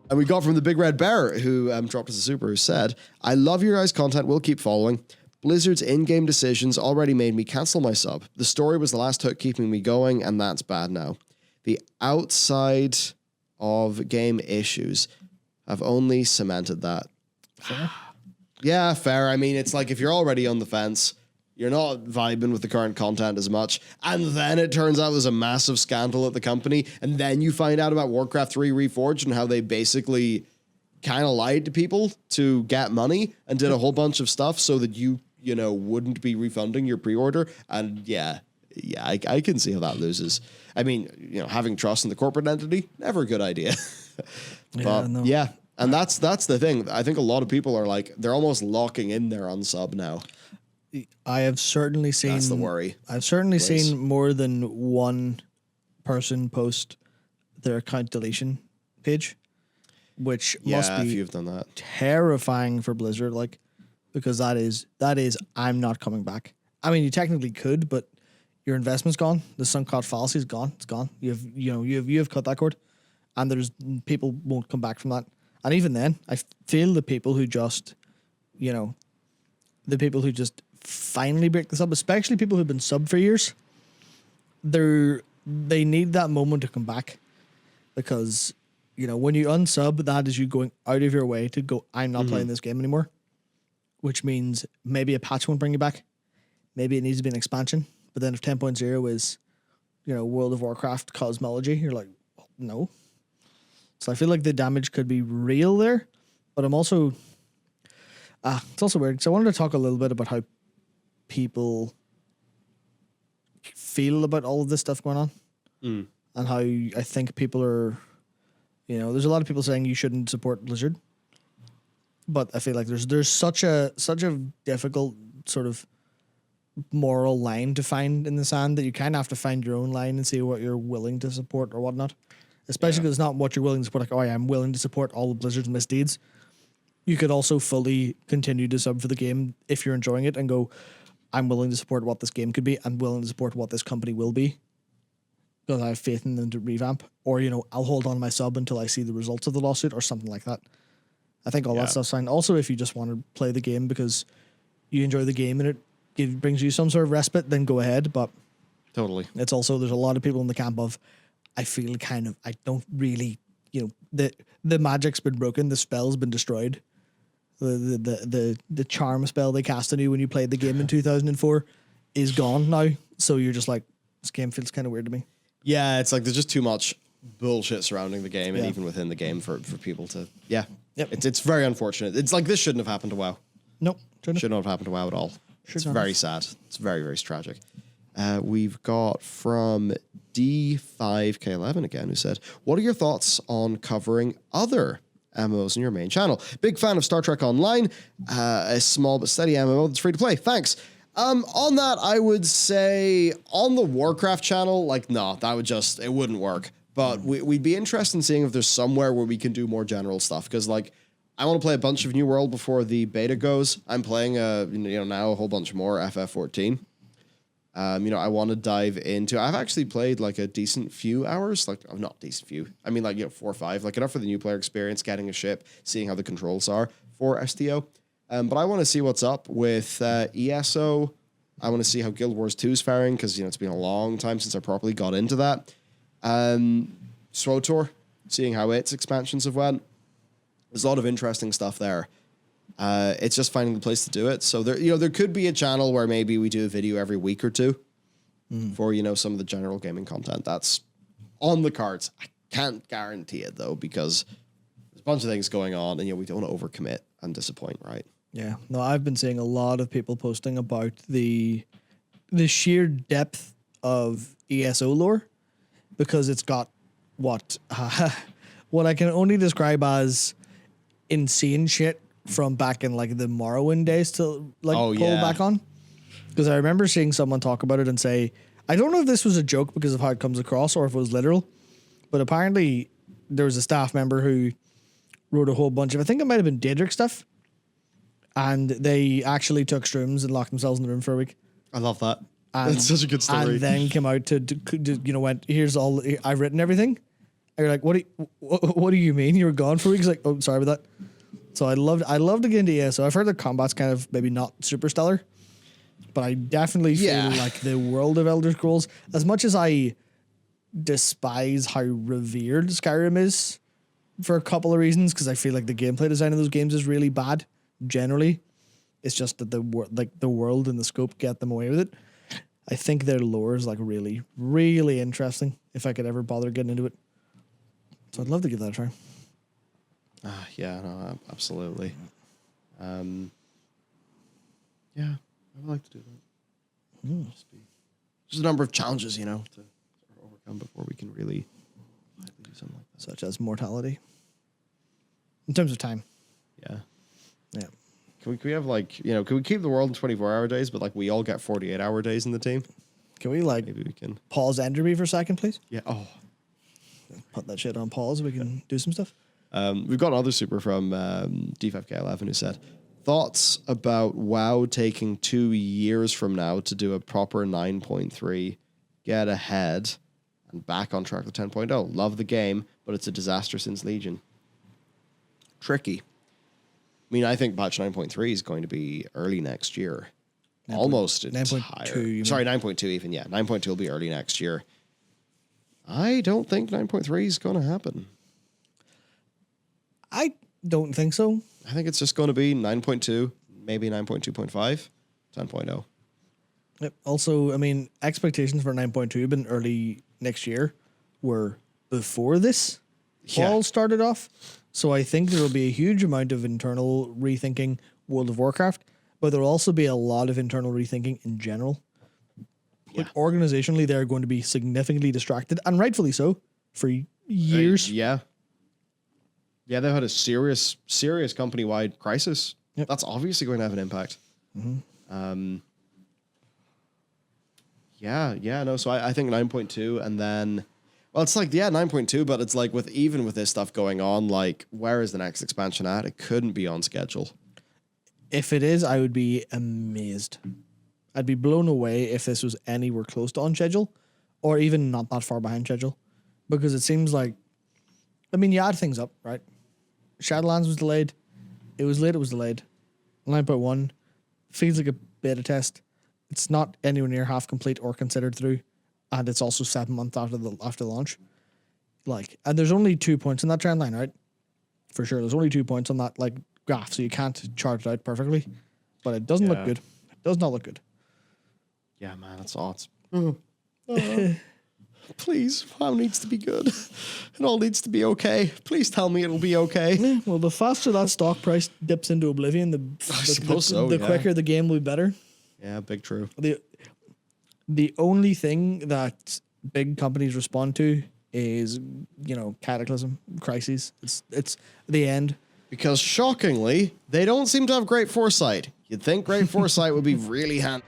And we got from the Big Red Bear, who dropped us a super, who said, I love your guys' content, we'll keep following. Blizzard's in-game decisions already made me cancel my sub. The story was the last hook keeping me going, and that's bad now. The outside of game issues have only cemented that. Fair. Yeah, fair. I mean, it's like if you're already on the fence, you're not vibing with the current content as much, and then it turns out there's a massive scandal at the company, and then you find out about Warcraft 3 Reforged and how they basically kind of lied to people to get money and did a whole bunch of stuff so that you know, wouldn't be refunding your pre-order. And I can see how that loses. I mean, you know, having trust in the corporate entity, never a good idea. And that's the thing. I think a lot of people are like, they're almost locking in their unsub now. I have certainly seen... That's the worry. I've certainly seen more than one person post their account deletion page, which must be a few have done that. Terrifying for Blizzard, like, because that is I'm not coming back. I mean, you technically could, but your investment's gone. The sunk cost fallacy is gone. It's gone. You have cut that cord, and there's people won't come back from that. And even then, I feel the people who just finally break the sub, especially people who've been sub for years, they need that moment to come back, because when you unsub, that is you going out of your way to go, I'm not playing this game anymore, which means maybe a patch won't bring you back, maybe it needs to be an expansion. But then if 10.0 is World of Warcraft cosmology, you're like, well, no. So I feel like the damage could be real there, but I'm also it's also weird. So I wanted to talk a little bit about how people feel about all of this stuff going on, and how I think people are, there's a lot of people saying you shouldn't support Blizzard, but I feel like there's such a difficult sort of moral line to find in the sand that you kind of have to find your own line and see what you're willing to support or whatnot. Especially because it's not what you're willing to support. Like, oh, yeah, I'm willing to support all of Blizzard's misdeeds. You could also fully continue to sub for the game if you're enjoying it and go, I'm willing to support what this game could be. I'm willing to support what this company will be, because I have faith in them to revamp. Or, I'll hold on to my sub until I see the results of the lawsuit or something like that. I think all that stuff's fine. Also, if you just want to play the game because you enjoy the game and it brings you some sort of respite, then go ahead. But totally, it's also, there's a lot of people in the camp of, I feel I don't really, the magic's been broken, the spell's been destroyed. The charm spell they cast on you when you played the game in 2004 is gone now. So you're just like, this game feels kind of weird to me. Yeah, it's like there's just too much bullshit surrounding the game, and even within the game for people to, It's very unfortunate. It's like this shouldn't have happened to WoW. Nope. Shouldn't have happened to WoW at all. It's very sad. It's very, very tragic. We've got from D5K11 again, who said, what are your thoughts on covering other MMOs in your main channel? Big fan of Star Trek Online, a small but steady MMO that's free to play. Thanks. On that, I would say on the Warcraft channel, it wouldn't work. But we'd be interested in seeing if there's somewhere where we can do more general stuff. Because I want to play a bunch of New World before the beta goes. I'm playing now a whole bunch more FF14. I want to dive into, I've actually played like a decent few hours, not decent few. I mean 4 or 5, enough for the new player experience, getting a ship, seeing how the controls are for STO. But I want to see what's up with ESO. I want to see how Guild Wars 2 is faring, because, it's been a long time since I properly got into that. SWTOR, seeing how its expansions have went. There's a lot of interesting stuff there. It's just finding the place to do it. So there could be a channel where maybe we do a video every week or two for, some of the general gaming content. That's on the cards. I can't guarantee it though, because there's a bunch of things going on, and we don't want to overcommit and disappoint, right? Yeah. No, I've been seeing a lot of people posting about the sheer depth of ESO lore, because it's got what I can only describe as insane shit from back in the Morrowind days to pull back on. Because I remember seeing someone talk about it and say, I don't know if this was a joke because of how it comes across or if it was literal, but apparently there was a staff member who wrote a whole bunch of, I think it might have been Daedric stuff, and they actually took shrooms and locked themselves in the room for a week. I love that. It's such a good story. And then came out to went, here's all, I've written everything, And you're like, what do you mean? You were gone for weeks? Like, oh, sorry about that. So I love to get into ESO. I've heard the combat's kind of maybe not super stellar, but I definitely feel like the world of Elder Scrolls, as much as I despise how revered Skyrim is for a couple of reasons, because I feel like the gameplay design of those games is really bad generally. It's just that the world and the scope get them away with it. I think their lore is like really, really interesting if I could ever bother getting into it. So I'd love to give that a try. Yeah, no, absolutely. Yeah, I would like to do that. Just a number of challenges, to overcome before we can really do something like that. Such as mortality. In terms of time. Yeah. Yeah. Can we have can we keep the world in 24-hour days, but we all get 48-hour days in the team? Can we maybe we can pause Enderby for a second, please? Yeah. Oh. Put that shit on pause so we can do some stuff. We've got another super from D5K11 who said, thoughts about WoW taking 2 years from now to do a proper 9.3, get ahead, and back on track with 10.0. Love the game, but it's a disaster since Legion. Tricky. I mean, I think patch 9.3 is going to be early next year. Almost 9.2. Sorry, 9.2 even, yeah. 9.2 will be early next year. I don't think 9.3 is going to happen. I don't think so. I think it's just going to be 9.2, maybe 9.2.5, 10.0. Yep. Also, I mean, expectations for 9.2 have been early next year were before this all started off. So I think there will be a huge amount of internal rethinking World of Warcraft, but there will also be a lot of internal rethinking in general. Yeah. Organizationally, they're going to be significantly distracted, and rightfully so, for years. Yeah, they've had a serious company-wide crisis. Yep. That's obviously going to have an impact. Mm-hmm. So I think 9.2, and then, well, it's 9.2, but it's with this stuff going on, where is the next expansion at? It couldn't be on schedule. If it is, I would be amazed. I'd be blown away if this was anywhere close to on schedule, or even not that far behind schedule, because it seems like, I mean, you add things up, right? Shadowlands was delayed. It was late. It was delayed. 9.1 feels like a beta test. It's not anywhere near half complete or considered through, and it's also 7 months after the launch. And there's only 2 points in that trend line, right? For sure, there's only 2 points on that graph, so you can't chart it out perfectly. But it doesn't look good. It does not look good. Yeah, man, it's odds. Please, WoW needs to be good. It all needs to be okay. Please tell me it'll be okay. Yeah, well, the faster that stock price dips into oblivion, the quicker the game will be better. Yeah, big true. The only thing that big companies respond to is, cataclysm, crises. It's the end. Because shockingly, they don't seem to have great foresight. You'd think great foresight would be really handy.